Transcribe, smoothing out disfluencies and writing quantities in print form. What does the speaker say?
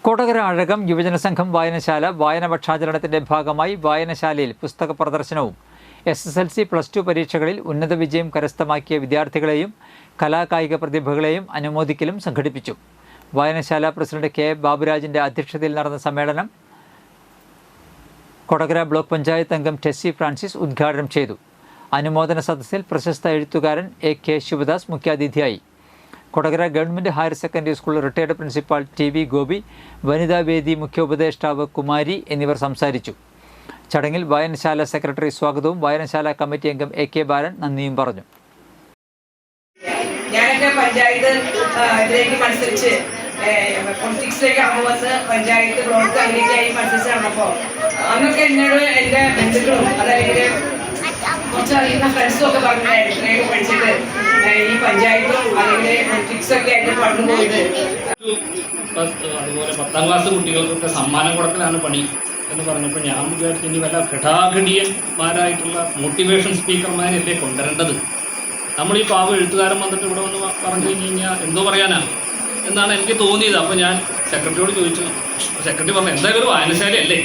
കൊടകര അഴകം യുവജന സംഘം വായനശാല വായന പക്ഷാചരണത്തിന്റെ ഭാഗമായി വായനശാലയിൽ പുസ്തക പ്രദർശനവും SSLC +2 പരീക്ഷകളിൽ ഉന്നത വിജയം കരസ്ഥമാക്കിയ വിദ്യാർത്ഥികളെയും കലാകായിക പ്രതിഭകളെയും അനുമോദിക്കലും സംഘടിപ്പിച്ചു. വായനശാല പ്രസിഡന്റ് K. ബാബുരാജിന്റെ അധ്യക്ഷതയിൽ നടന്ന സമ്മേളനം കൊടകര ബ്ലോക്ക് പഞ്ചായത്ത് അംഗം ടെസ്സി ഫ്രാൻസിസ് ഉദ്ഘാടനം ചെയ്തു. അനുമോദന സദസ്സിൽ പ്രശസ്ത എഴുത്തുകാരൻ AK ശിവദാസ് മുഖ്യാതിഥിയായി. Kodakara government higher secondary school retired principal TV Gopi, വനിതാ വേദി മുഖ്യ ഉപദേഷ്ടാവ് കുമാരി എന്നിവർ സംസാരിച്ചു. ചടങ്ങിൽ വായനശാല സെക്രട്ടറി സ്വാഗതവും വായനശാല കമ്മിറ്റി അംഗം AK ബാലൻ നന്ദിയും പറഞ്ഞു. ഞാനൊക്കെ പഞ്ചായത്തിലേക്ക് മത്സരിച്ച് പൊളിറ്റിക്സിലേക്ക് വന്ന് പഞ്ചായത്ത് ബ്ലോക്ക് അതിലേക്കായി മത്സരിച്ച് നടന്നപ്പോൾ അന്നൊക്കെ എന്നോട് എൻ്റെ ബന്ധുക്കളും അതല്ലെങ്കിൽ കുറച്ചറിയുന്ന ഫ്രണ്ട്സും ഒക്കെ പറഞ്ഞിട്ടുണ്ടായിരുന്നു പഠിച്ചിട്ട് ഈ പഞ്ചായത്തും അല്ലെങ്കിൽ പൊളിറ്റിക്സൊക്കെ ആയിട്ട് പഠനം പോയത്. അതുപോലെ 10ാം ക്ലാസ് കുട്ടികൾക്കൊക്കെ സമ്മാനം കൊടുക്കലാണ് പണി എന്ന് പറഞ്ഞപ്പോൾ ഞാൻ വിചാരിച്ചു ഇനി വല്ല ഘടാഘടിയന്മാരായിട്ടുള്ള മോട്ടിവേഷൻ സ്പീക്കർമാരല്ലേ കൊണ്ടുവരേണ്ടത്. നമ്മൾ ഈ പാവ എഴുത്തുകാരൻ വന്നിട്ട് ഇവിടെ വന്ന് പറഞ്ഞു കഴിഞ്ഞാൽ എന്തോ പറയാനാ എന്നാണ് എനിക്ക് തോന്നിയത്. അപ്പോൾ ഞാൻ സെക്രട്ടറിയോട് ചോദിച്ചു. സെക്രട്ടറി പറഞ്ഞു എന്തായാലും ഒരു വായനശാലയല്ലേ,